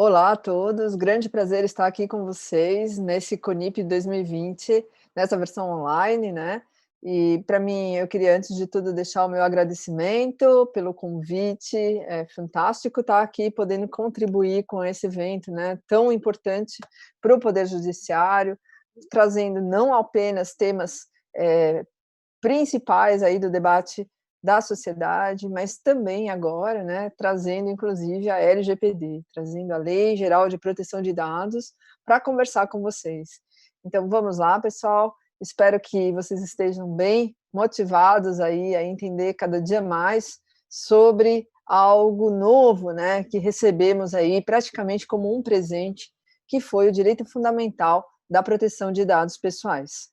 Olá a todos, grande prazer estar aqui com vocês nesse Conip 2020, nessa versão online, né? E para mim, eu queria antes de tudo deixar o meu agradecimento pelo convite, é fantástico estar aqui podendo contribuir com esse evento, né, tão importante para o Poder Judiciário, trazendo não apenas temas principais aí do debate da sociedade, mas também agora, né, trazendo inclusive a LGPD, trazendo a Lei Geral de Proteção de Dados para conversar com vocês. Então vamos lá, pessoal, espero que vocês estejam bem motivados aí a entender cada dia mais sobre algo novo, né, que recebemos aí praticamente como um presente, que foi o direito fundamental da proteção de dados pessoais.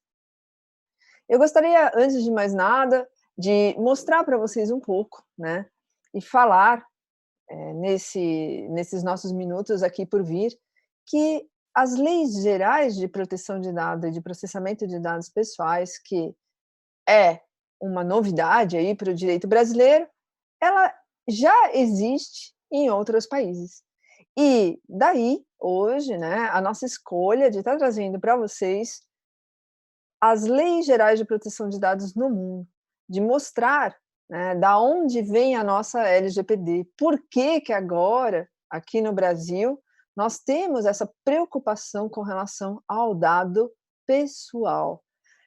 Eu gostaria, antes de mais nada, de mostrar para vocês um pouco, né, e falar, nesses nossos minutos aqui por vir, que as leis gerais de proteção de dados e de processamento de dados pessoais, que é uma novidade aí para o direito brasileiro, ela já existe em outros países. E daí, hoje, né, a nossa escolha de estar trazendo para vocês as leis gerais de proteção de dados no mundo, de mostrar, né, da onde vem a nossa LGPD, por que que agora, aqui no Brasil, nós temos essa preocupação com relação ao dado pessoal.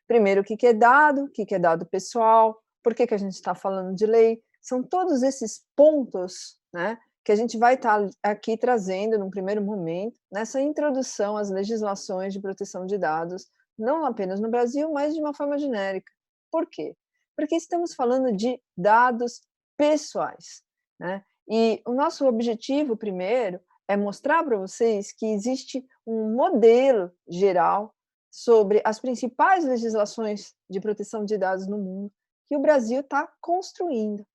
Primeiro, o que que é dado, o que que é dado pessoal, por que que a gente está falando de lei, são todos esses pontos, né, que a gente vai estar aqui trazendo num primeiro momento, nessa introdução às legislações de proteção de dados, não apenas no Brasil, mas de uma forma genérica. Por quê? Porque estamos falando de dados pessoais, né? E o nosso objetivo, primeiro, é mostrar para vocês que existe um modelo geral sobre as principais legislações de proteção de dados no mundo que o Brasil está construindo.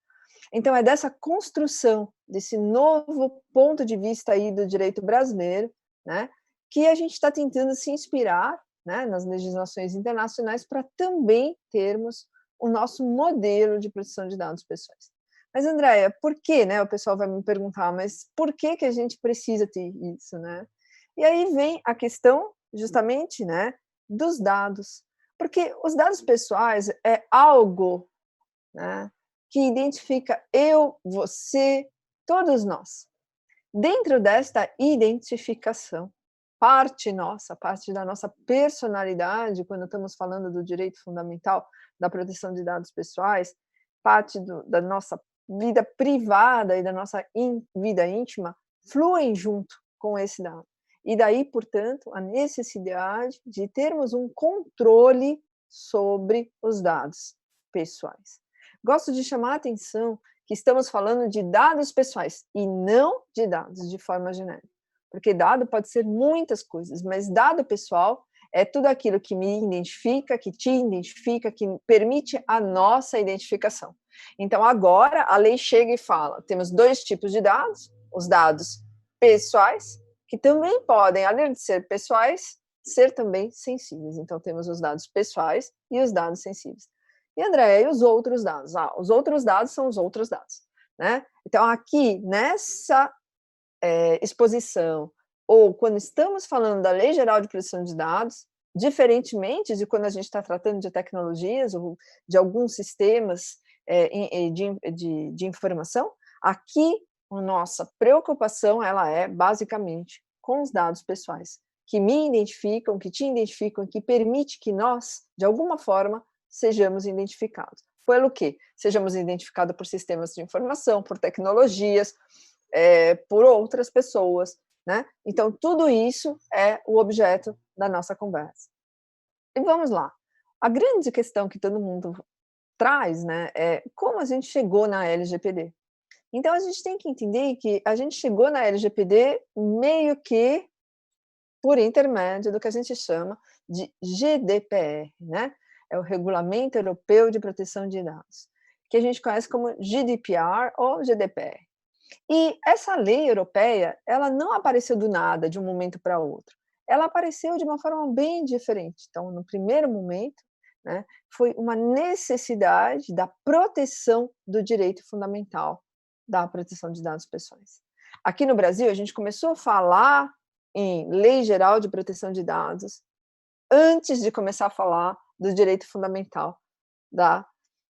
Então, é dessa construção, desse novo ponto de vista aí do direito brasileiro, né, que a gente está tentando se inspirar, né, nas legislações internacionais para também termos o nosso modelo de proteção de dados pessoais. Mas, Andréia, por que, né, o pessoal vai me perguntar, mas por que que a gente precisa ter isso, né? E aí vem a questão, justamente, né, dos dados. Porque os dados pessoais é algo, né, que identifica eu, você, todos nós. Dentro desta identificação, parte nossa, parte da nossa personalidade, quando estamos falando do direito fundamental da proteção de dados pessoais, parte da nossa vida privada e da nossa vida íntima, fluem junto com esse dado. E daí, portanto, a necessidade de termos um controle sobre os dados pessoais. Gosto de chamar a atenção que estamos falando de dados pessoais e não de dados de forma genérica. Porque dado pode ser muitas coisas, mas dado pessoal é tudo aquilo que me identifica, que te identifica, que permite a nossa identificação. Então, agora a lei chega e fala: temos dois tipos de dados, os dados pessoais, que também podem, além de ser pessoais, ser também sensíveis. Então, temos os dados pessoais e os dados sensíveis. E, André, e os outros dados? Ah, os outros dados são os outros dados, né? Então, aqui, nessa exposição, ou quando estamos falando da Lei Geral de Proteção de Dados, diferentemente de quando a gente está tratando de tecnologias ou de alguns sistemas de informação, aqui a nossa preocupação ela é basicamente com os dados pessoais, que me identificam, que te identificam, que permite que nós, de alguma forma, sejamos identificados. Pelo quê? Sejamos identificados por sistemas de informação, por tecnologias, por outras pessoas, né? Então, tudo isso é o objeto da nossa conversa. E vamos lá. A grande questão que todo mundo traz, né, é como a gente chegou na LGPD. Então, a gente tem que entender que a gente chegou na LGPD meio que por intermédio do que a gente chama de GDPR, né? É o Regulamento Europeu de Proteção de Dados, que a gente conhece como GDPR ou GDPR. E essa lei europeia, ela não apareceu do nada, de um momento para outro. Ela apareceu de uma forma bem diferente. Então, no primeiro momento, né, foi uma necessidade da proteção do direito fundamental da proteção de dados pessoais. Aqui no Brasil, a gente começou a falar em Lei Geral de Proteção de Dados antes de começar a falar do direito fundamental da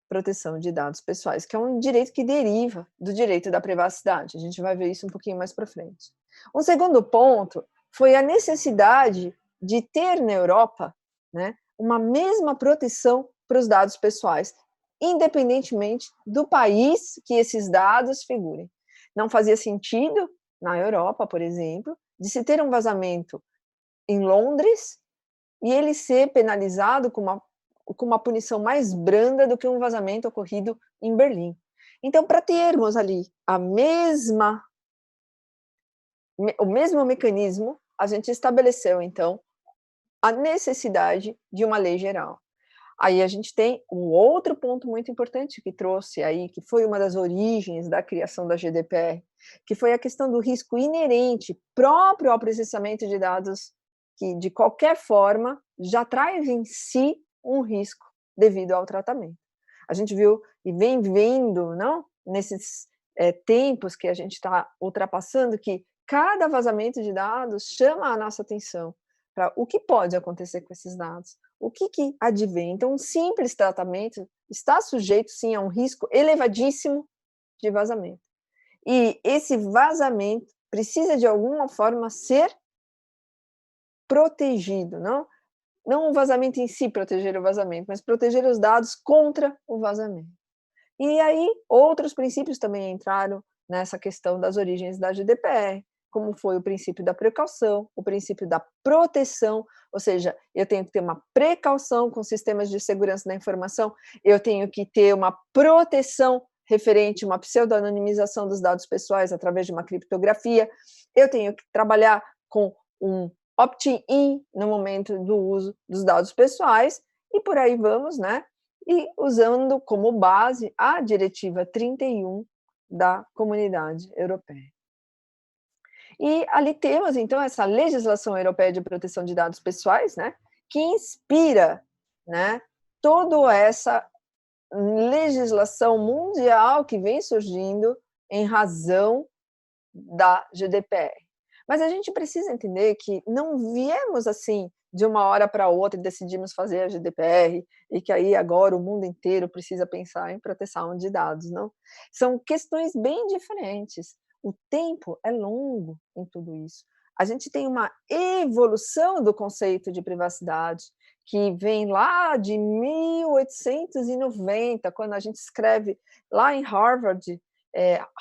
proteção de dados pessoais, que é um direito que deriva do direito da privacidade. A gente vai ver isso um pouquinho mais para frente. Um segundo ponto foi a necessidade de ter na Europa, né, uma mesma proteção para os dados pessoais, independentemente do país que esses dados figurem. Não fazia sentido, na Europa, por exemplo, de se ter um vazamento em Londres e ele ser penalizado com uma punição mais branda do que um vazamento ocorrido em Berlim. Então, para termos ali o mesmo mecanismo, a gente estabeleceu, então, a necessidade de uma lei geral. Aí a gente tem um outro ponto muito importante que trouxe aí, que foi uma das origens da criação da GDPR, que foi a questão do risco inerente próprio ao processamento de dados, que de qualquer forma já traz em si um risco devido ao tratamento. A gente viu e vem vendo, não, nesses tempos que a gente está ultrapassando, que cada vazamento de dados chama a nossa atenção para o que pode acontecer com esses dados, o que advém. Então, um simples tratamento está sujeito, sim, a um risco elevadíssimo de vazamento. E esse vazamento precisa, de alguma forma, ser protegido, não o vazamento em si proteger o vazamento, mas proteger os dados contra o vazamento. E aí, outros princípios também entraram nessa questão das origens da GDPR, como foi o princípio da precaução, o princípio da proteção, ou seja, eu tenho que ter uma precaução com sistemas de segurança da informação, eu tenho que ter uma proteção referente a uma pseudo-anonimização dos dados pessoais através de uma criptografia, eu tenho que trabalhar com um opt-in no momento do uso dos dados pessoais, e por aí vamos, né? E usando como base a Diretiva 31 da Comunidade Europeia. E ali temos, então, essa legislação europeia de proteção de dados pessoais, né, que inspira, né, toda essa legislação mundial que vem surgindo em razão da GDPR. Mas a gente precisa entender que não viemos assim de uma hora para outra e decidimos fazer a GDPR e que aí agora o mundo inteiro precisa pensar em proteção de dados, não. São questões bem diferentes. O tempo é longo em tudo isso. A gente tem uma evolução do conceito de privacidade que vem lá de 1890, quando a gente escreve lá em Harvard,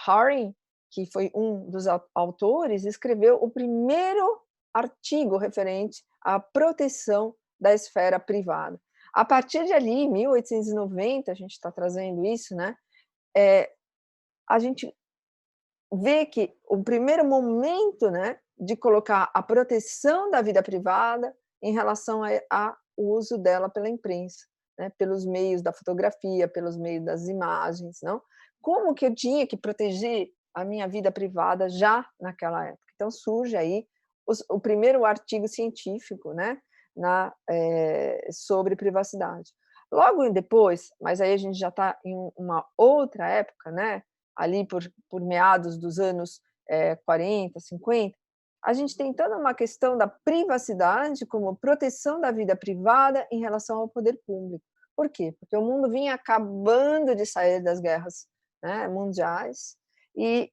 Haring, que foi um dos autores, escreveu o primeiro artigo referente à proteção da esfera privada. A partir de ali, 1890, a gente está trazendo isso, né? A gente vê que o primeiro momento, né, de colocar a proteção da vida privada em relação ao uso dela pela imprensa, né, pelos meios da fotografia, pelos meios das imagens, não? Como que eu tinha que proteger a minha vida privada já naquela época? Então surge aí o primeiro artigo científico, né, sobre privacidade. Logo depois, mas aí a gente já está em uma outra época, né, ali por meados dos anos 40, 50, a gente tem toda uma questão da privacidade como proteção da vida privada em relação ao poder público. Por quê? Porque o mundo vinha acabando de sair das guerras, né, mundiais e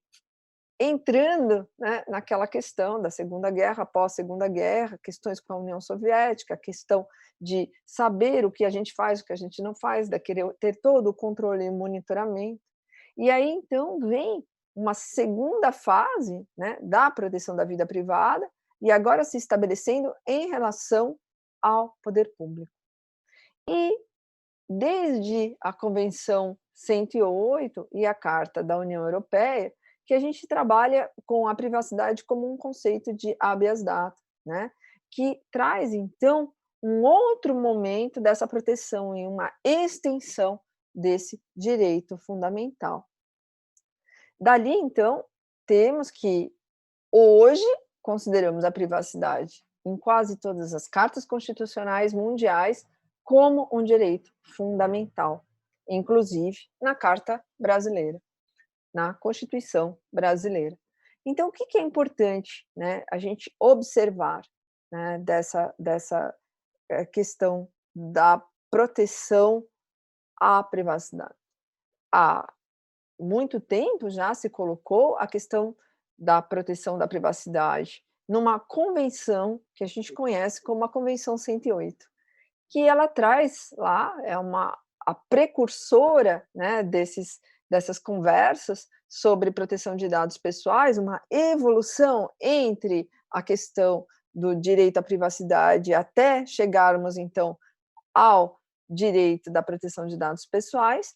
entrando, né, naquela questão da Segunda Guerra, pós-Segunda Guerra, questões com a União Soviética, a questão de saber o que a gente faz, o que a gente não faz, de querer ter todo o controle e monitoramento. E aí, então, vem uma segunda fase, né, da proteção da vida privada, e agora se estabelecendo em relação ao poder público. E desde a Convenção 108 e a Carta da União Europeia, que a gente trabalha com a privacidade como um conceito de habeas data, né, que traz, então, um outro momento dessa proteção e uma extensão desse direito fundamental. Dali, então, temos que, hoje, consideramos a privacidade em quase todas as cartas constitucionais mundiais como um direito fundamental, inclusive na Carta Brasileira, na Constituição Brasileira. Então, o que que é importante, né, a gente observar, né, dessa questão da proteção à privacidade? Há muito tempo já se colocou a questão da proteção da privacidade numa convenção que a gente conhece como a Convenção 108, que ela traz lá, é uma a precursora, né, dessas conversas sobre proteção de dados pessoais, uma evolução entre a questão do direito à privacidade até chegarmos, então, ao direito da proteção de dados pessoais,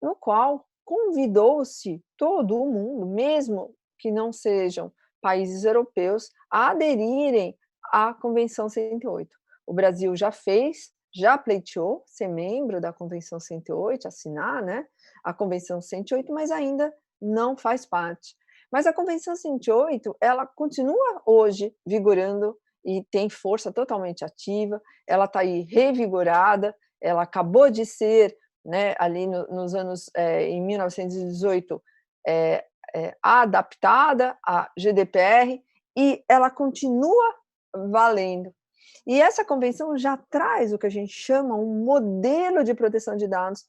no qual convidou-se todo o mundo, mesmo que não sejam países europeus, a aderirem à Convenção 108. O Brasil já fez, já pleiteou ser membro da Convenção 108, assinar, né, a Convenção 108, mas ainda não faz parte. Mas a Convenção 108, ela continua hoje vigorando e tem força totalmente ativa, ela está aí revigorada, ela acabou de ser, né, ali nos anos, em 1918, adaptada à GDPR e ela continua valendo. E essa convenção já traz o que a gente chama um modelo de proteção de dados,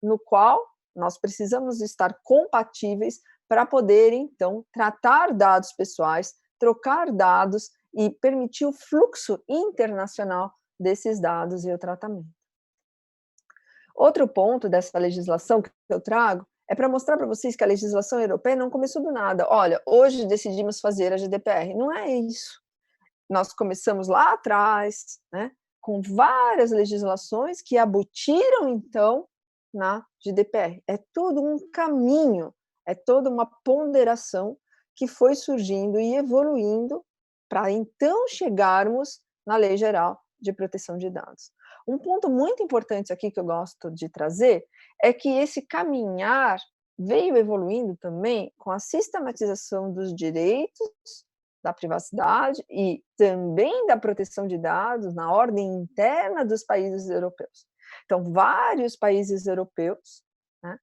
no qual nós precisamos estar compatíveis para poder, então, tratar dados pessoais, trocar dados e permitir o fluxo internacional desses dados e o tratamento. Outro ponto dessa legislação que eu trago é para mostrar para vocês que a legislação europeia não começou do nada. Olha, hoje decidimos fazer a GDPR. Não é isso. Nós começamos lá atrás, né, com várias legislações que abutiram, então, na GDPR. É todo um caminho, é toda uma ponderação que foi surgindo e evoluindo para então chegarmos na Lei Geral de Proteção de Dados. Um ponto muito importante aqui que eu gosto de trazer é que esse caminhar veio evoluindo também com a sistematização dos direitos da privacidade e também da proteção de dados na ordem interna dos países europeus. Então, vários países europeus, né,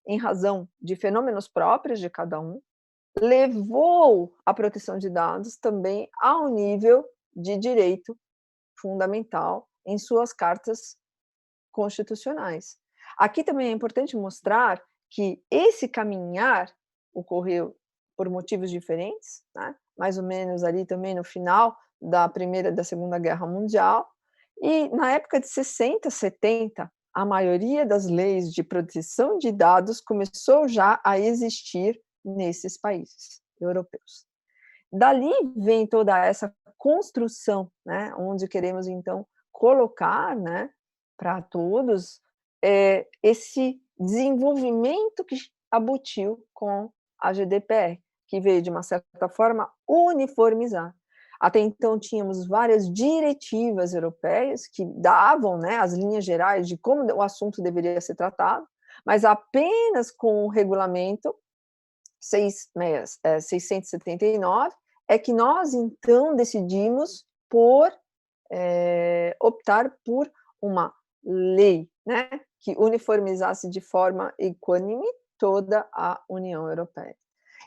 em razão de fenômenos próprios de cada um, levou a proteção de dados também ao nível de direito fundamental em suas cartas constitucionais. Aqui também é importante mostrar que esse caminhar ocorreu por motivos diferentes, né? Mais ou menos ali também no final da Primeira e da Segunda Guerra Mundial, e na época de 60, 70, a maioria das leis de proteção de dados começou já a existir nesses países europeus. Dali vem toda essa construção, né, onde queremos então colocar, né, para todos, esse desenvolvimento que abutiu com a GDPR, que veio de uma certa forma uniformizar. Até então tínhamos várias diretivas europeias que davam, né, as linhas gerais de como o assunto deveria ser tratado, mas apenas com o regulamento 679 é que nós então decidimos optar por uma lei, né, que uniformizasse de forma equânime toda a União Europeia.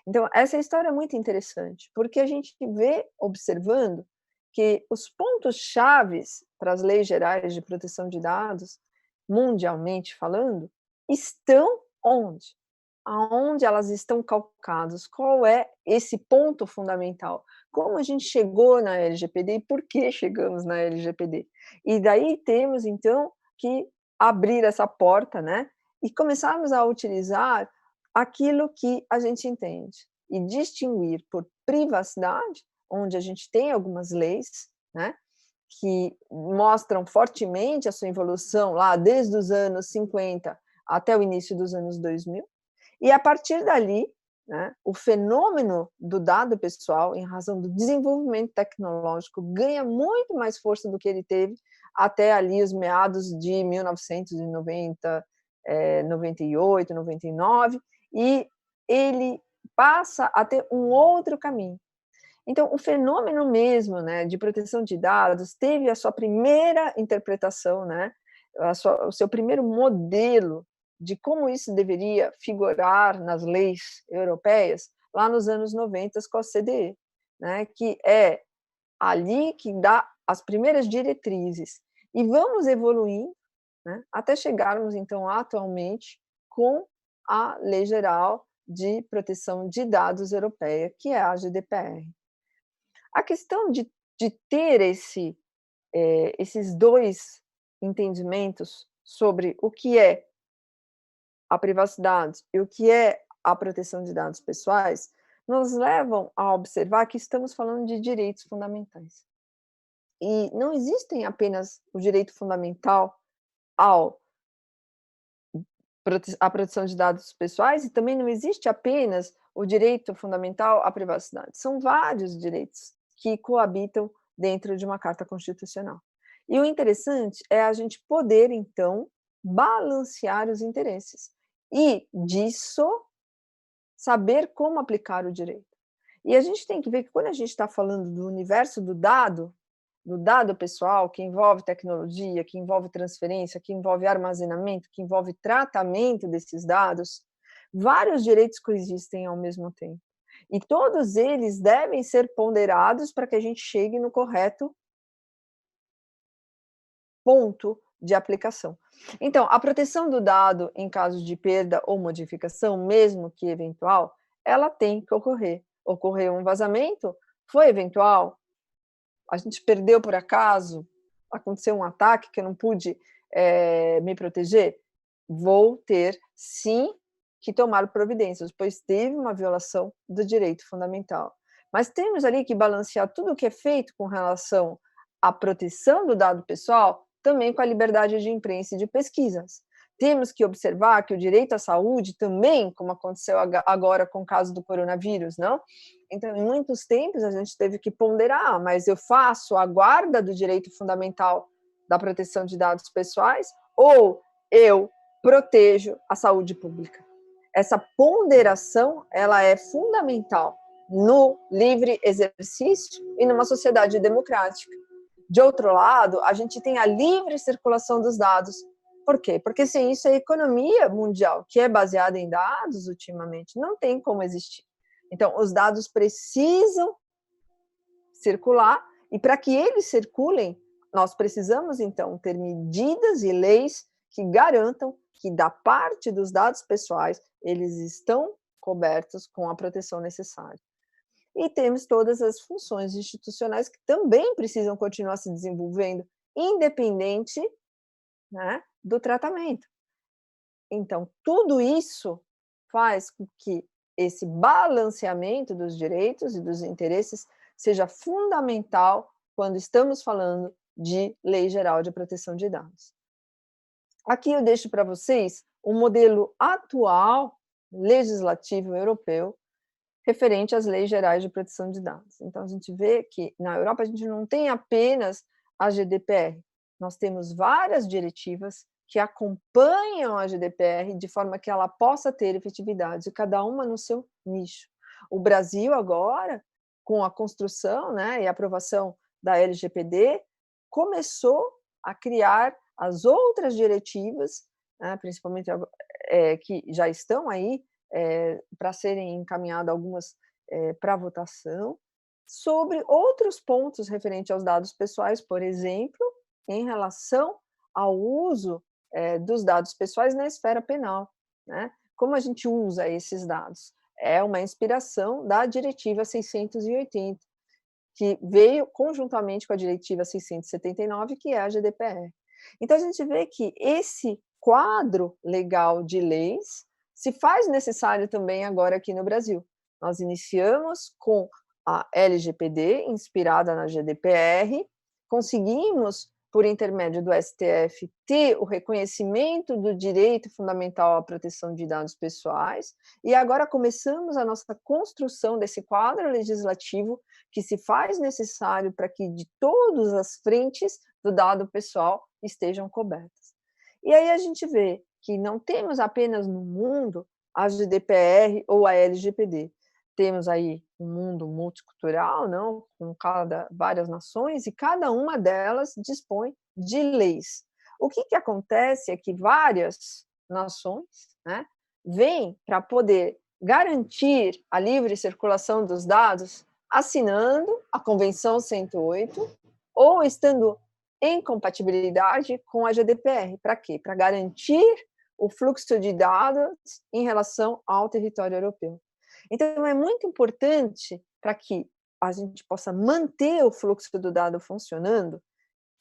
Então, essa história é muito interessante, porque a gente vê, observando, que os pontos chaves para as leis gerais de proteção de dados, mundialmente falando, estão onde? Aonde elas estão calcadas? Qual é esse ponto fundamental? Como a gente chegou na LGPD e por que chegamos na LGPD? E daí temos, então, que abrir essa porta, né, e começarmos a utilizar aquilo que a gente entende e distinguir por privacidade, onde a gente tem algumas leis, né, que mostram fortemente a sua evolução lá desde os anos 50 até o início dos anos 2000, e a partir dali, né, o fenômeno do dado pessoal, em razão do desenvolvimento tecnológico, ganha muito mais força do que ele teve até ali os meados de 1990, 98, 99, e ele passa a ter um outro caminho. Então, o fenômeno mesmo, né, de proteção de dados teve a sua primeira interpretação, né, o seu primeiro modelo de como isso deveria figurar nas leis europeias, lá nos anos 90 com a OCDE, né, que é ali que dá as primeiras diretrizes. E vamos evoluindo, né, até chegarmos, então, atualmente, com a Lei Geral de Proteção de Dados Europeia, que é a GDPR. A questão de ter esses dois entendimentos sobre o que é a privacidade e o que é a proteção de dados pessoais, nos levam a observar que estamos falando de direitos fundamentais. E não existem apenas o direito fundamental ao à proteção de dados pessoais e também não existe apenas o direito fundamental à privacidade. São vários direitos que coabitam dentro de uma carta constitucional. E o interessante é a gente poder, então, balancear os interesses e, disso, saber como aplicar o direito. E a gente tem que ver que quando a gente está falando do universo do dado pessoal, que envolve tecnologia, que envolve transferência, que envolve armazenamento, que envolve tratamento desses dados, vários direitos coexistem ao mesmo tempo. E todos eles devem ser ponderados para que a gente chegue no correto ponto de aplicação. Então, a proteção do dado em caso de perda ou modificação, mesmo que eventual, ela tem que ocorrer. Ocorreu um vazamento? Foi eventual? A gente perdeu por acaso? Aconteceu um ataque que eu não pude me proteger? Vou ter, sim, que tomar providências, pois teve uma violação do direito fundamental. Mas temos ali que balancear tudo o que é feito com relação à proteção do dado pessoal, também com a liberdade de imprensa e de pesquisas. Temos que observar que o direito à saúde também, como aconteceu agora com o caso do coronavírus, não? Então, em muitos tempos, a gente teve que ponderar, mas eu faço a guarda do direito fundamental da proteção de dados pessoais ou eu protejo a saúde pública? Essa ponderação, ela é fundamental no livre exercício e numa sociedade democrática. De outro lado, a gente tem a livre circulação dos dados. Por quê? Porque sem isso a economia mundial, que é baseada em dados ultimamente, não tem como existir. Então, os dados precisam circular e para que eles circulem, nós precisamos então ter medidas e leis que garantam que da parte dos dados pessoais eles estão cobertos com a proteção necessária. E temos todas as funções institucionais que também precisam continuar se desenvolvendo, independente, né, do tratamento. Então, tudo isso faz com que esse balanceamento dos direitos e dos interesses seja fundamental quando estamos falando de Lei Geral de Proteção de Dados. Aqui eu deixo para vocês o modelo atual legislativo europeu referente às leis gerais de proteção de dados. Então, a gente vê que na Europa a gente não tem apenas a GDPR, nós temos várias diretivas que acompanham a GDPR de forma que ela possa ter efetividade, cada uma no seu nicho. O Brasil agora, com a construção, né, e aprovação da LGPD, começou a criar as outras diretivas, né, principalmente que já estão aí para serem encaminhadas algumas para votação, sobre outros pontos referentes aos dados pessoais, por exemplo, em relação ao uso dos dados pessoais na esfera penal, né? Como a gente usa esses dados? É uma inspiração da Diretiva 680, que veio conjuntamente com a Diretiva 679, que é a GDPR. Então, a gente vê que esse quadro legal de leis se faz necessário também agora aqui no Brasil. Nós iniciamos com a LGPD, inspirada na GDPR, conseguimos, por intermédio do STF, ter o reconhecimento do direito fundamental à proteção de dados pessoais, e agora começamos a nossa construção desse quadro legislativo que se faz necessário para que de todas as frentes do dado pessoal estejam cobertas. E aí a gente vê que não temos apenas no mundo a GDPR ou a LGPD. Temos aí um mundo multicultural, não, com várias nações, e cada uma delas dispõe de leis. O que acontece é que várias nações, né, vêm para poder garantir a livre circulação dos dados assinando a Convenção 108 ou estando em compatibilidade com a GDPR. Para quê? Para garantir o fluxo de dados em relação ao território europeu. Então, é muito importante para que a gente possa manter o fluxo do dado funcionando,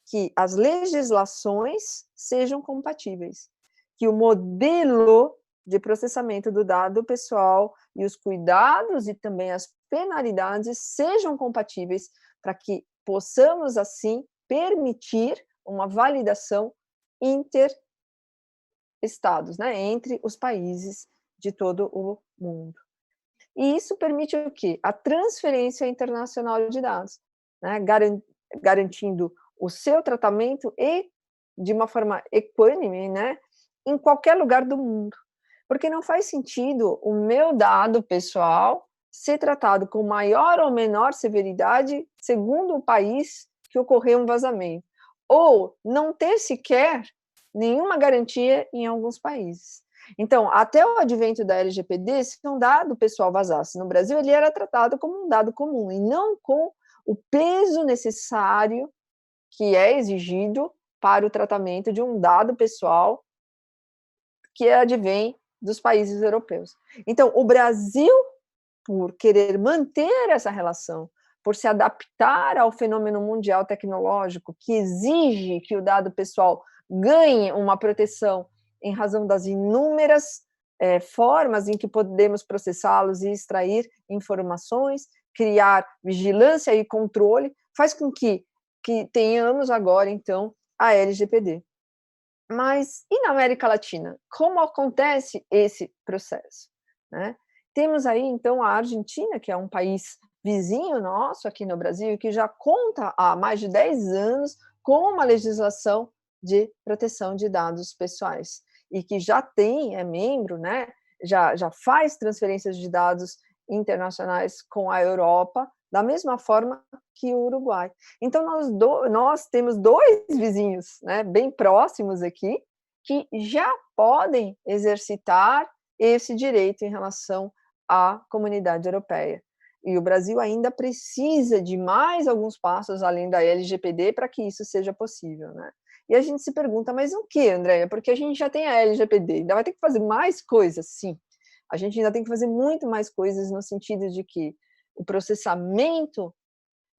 que as legislações sejam compatíveis, que o modelo de processamento do dado pessoal e os cuidados e também as penalidades sejam compatíveis para que possamos, assim, permitir uma validação interestados, né, entre os países de todo o mundo. E isso permite o quê? A transferência internacional de dados, né, garantindo o seu tratamento e de uma forma equânime, né, em qualquer lugar do mundo. Porque não faz sentido o meu dado pessoal ser tratado com maior ou menor severidade segundo o país que ocorreu um vazamento, ou não ter sequer nenhuma garantia em alguns países. Então, até o advento da LGPD, se um dado pessoal vazasse no Brasil, ele era tratado como um dado comum e não com o peso necessário que é exigido para o tratamento de um dado pessoal que advém dos países europeus. Então, o Brasil, por querer manter essa relação, por se adaptar ao fenômeno mundial tecnológico que exige que o dado pessoal ganhe uma proteção em razão das inúmeras formas em que podemos processá-los e extrair informações, criar vigilância e controle, faz com que tenhamos agora, então, a LGPD. Mas e na América Latina? Como acontece esse processo, né? Temos aí, então, a Argentina, que é um país vizinho nosso aqui no Brasil, que já conta há mais de 10 anos com uma legislação de proteção de dados pessoais e que já tem, é membro, né? Já faz transferências de dados internacionais com a Europa, da mesma forma que o Uruguai. Então, nós temos dois vizinhos, né, bem próximos aqui, que já podem exercitar esse direito em relação à comunidade europeia. E o Brasil ainda precisa de mais alguns passos além da LGPD para que isso seja possível, né? E a gente se pergunta, mas o que, Andréia? Porque a gente já tem a LGPD, ainda vai ter que fazer mais coisas? Sim, a gente ainda tem que fazer muito mais coisas no sentido de que o processamento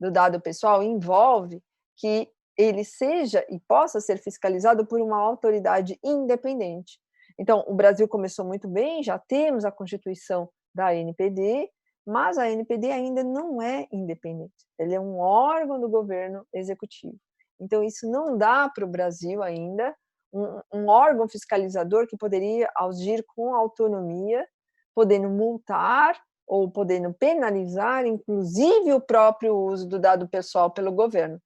do dado pessoal envolve que ele seja e possa ser fiscalizado por uma autoridade independente. Então, o Brasil começou muito bem, já temos a constituição da ANPD, mas a ANPD ainda não é independente, ele é um órgão do governo executivo. Então, isso não dá para o Brasil ainda um órgão fiscalizador que poderia agir com autonomia, podendo multar ou podendo penalizar, inclusive, o próprio uso do dado pessoal pelo governo.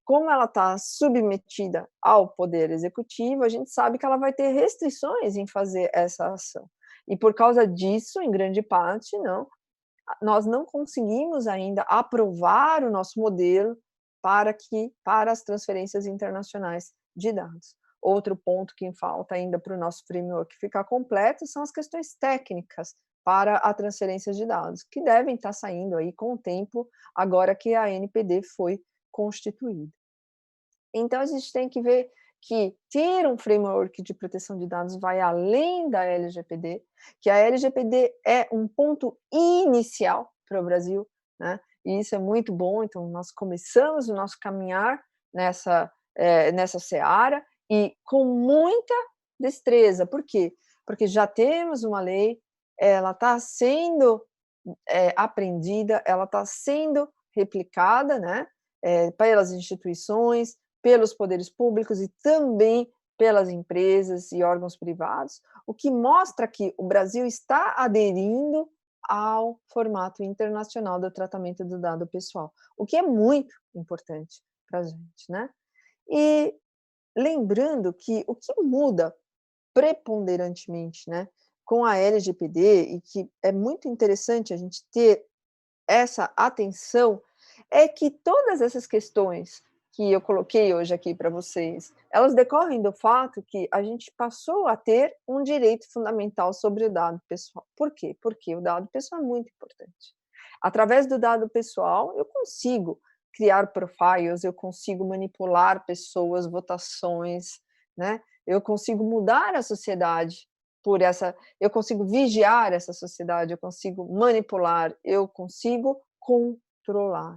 Como ela está submetida ao poder executivo, a gente sabe que ela vai ter restrições em fazer essa ação. E por causa disso, em grande parte, nós não conseguimos ainda aprovar o nosso modelo para as transferências internacionais de dados. Outro ponto que falta ainda para o nosso framework ficar completo são as questões técnicas para a transferência de dados, que devem estar saindo aí com o tempo, agora que a ANPD foi constituída. Então, a gente tem que ver que ter um framework de proteção de dados vai além da LGPD, que a LGPD é um ponto inicial para o Brasil, né? E isso é muito bom. Então, nós começamos o nosso caminhar nessa seara e com muita destreza. Por quê? Porque já temos uma lei, ela está sendo aprendida, ela está sendo replicada, né? Pelas instituições, pelos poderes públicos e também pelas empresas e órgãos privados, o que mostra que o Brasil está aderindo ao formato internacional do tratamento do dado pessoal, o que é muito importante para a gente, né? E lembrando que o que muda preponderantemente, né, com a LGPD, e que é muito interessante a gente ter essa atenção, é que todas essas questões que eu coloquei hoje aqui para vocês, elas decorrem do fato que a gente passou a ter um direito fundamental sobre o dado pessoal. Por quê? Porque o dado pessoal é muito importante. Através do dado pessoal, eu consigo criar profiles, eu consigo manipular pessoas, votações, né? Eu consigo mudar a sociedade por essa, eu consigo vigiar essa sociedade, eu consigo manipular, eu consigo controlar.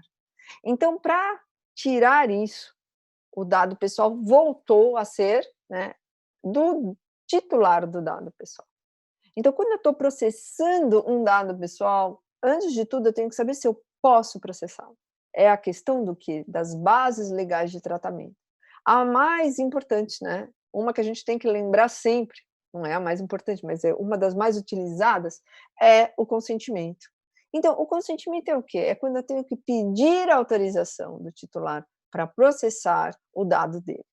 Então, para tirar isso, o dado pessoal voltou a ser, né, do titular do dado pessoal. Então, quando eu estou processando um dado pessoal, antes de tudo, eu tenho que saber se eu posso processá-lo. É a questão do quê? Das bases legais de tratamento. A mais importante, né? Uma que a gente tem que lembrar sempre, não é a mais importante, mas é uma das mais utilizadas, é o consentimento. Então, o consentimento é o quê? É quando eu tenho que pedir a autorização do titular para processar o dado dele.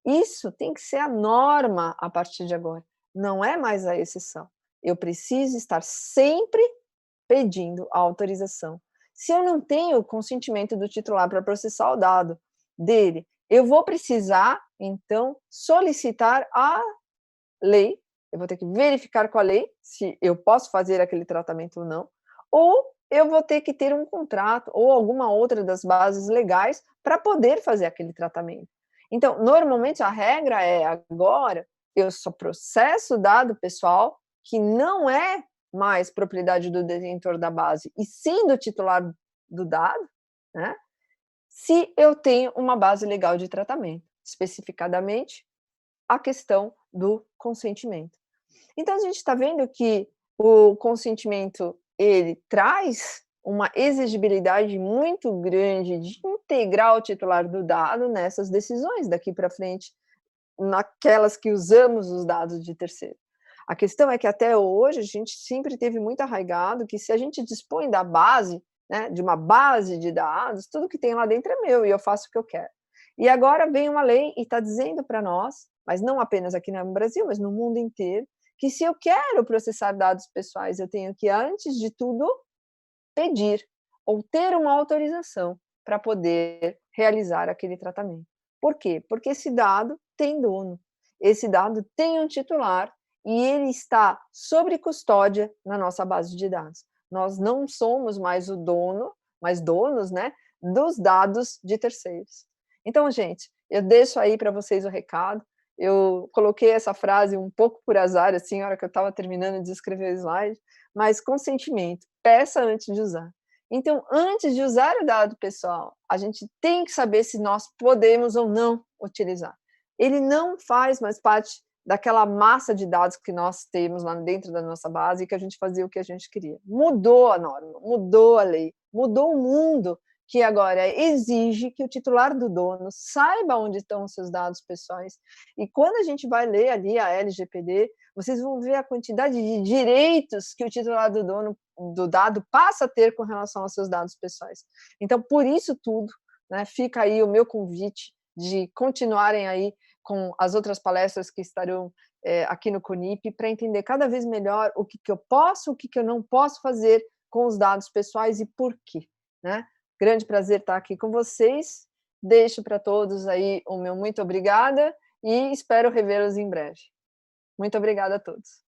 Isso tem que ser a norma a partir de agora, não é mais a exceção. Eu preciso estar sempre pedindo a autorização. Se eu não tenho o consentimento do titular para processar o dado dele, eu vou precisar, então, solicitar a lei, eu vou ter que verificar com a lei se eu posso fazer aquele tratamento ou eu vou ter que ter um contrato ou alguma outra das bases legais para poder fazer aquele tratamento. Então, normalmente a regra é agora eu só processo dado pessoal que não é mais propriedade do detentor da base e sim do titular do dado, né? Se eu tenho uma base legal de tratamento, especificadamente a questão do consentimento. Então a gente está vendo que o consentimento ele traz uma exigibilidade muito grande de integrar o titular do dado nessas decisões daqui para frente, naquelas que usamos os dados de terceiro. A questão é que até hoje a gente sempre teve muito arraigado que se a gente dispõe da base, né, de uma base de dados, tudo que tem lá dentro é meu e eu faço o que eu quero. E agora vem uma lei e está dizendo para nós, mas não apenas aqui no Brasil, mas no mundo inteiro, que se eu quero processar dados pessoais, eu tenho que, antes de tudo, pedir ou ter uma autorização para poder realizar aquele tratamento. Por quê? Porque esse dado tem dono, esse dado tem um titular e ele está sob custódia na nossa base de dados. Nós não somos mais o dono, mas donos, né, dos dados de terceiros. Então, gente, eu deixo aí para vocês o recado. Eu coloquei essa frase um pouco por azar, assim, na hora que eu estava terminando de escrever o slide, mas consentimento, peça antes de usar. Então, antes de usar o dado pessoal, a gente tem que saber se nós podemos ou não utilizar. Ele não faz mais parte daquela massa de dados que nós temos lá dentro da nossa base e que a gente fazia o que a gente queria. Mudou a norma, mudou a lei, mudou o mundo, que agora exige que o titular do dono saiba onde estão os seus dados pessoais. E quando a gente vai ler ali a LGPD, vocês vão ver a quantidade de direitos que o titular do dono do dado passa a ter com relação aos seus dados pessoais. Então, por isso tudo, né, fica aí o meu convite de continuarem aí com as outras palestras que estarão aqui no CONIP, para entender cada vez melhor o que eu posso, o que eu não posso fazer com os dados pessoais e por quê, né? Grande prazer estar aqui com vocês. Deixo para todos aí o meu muito obrigada e espero revê-los em breve. Muito obrigada a todos.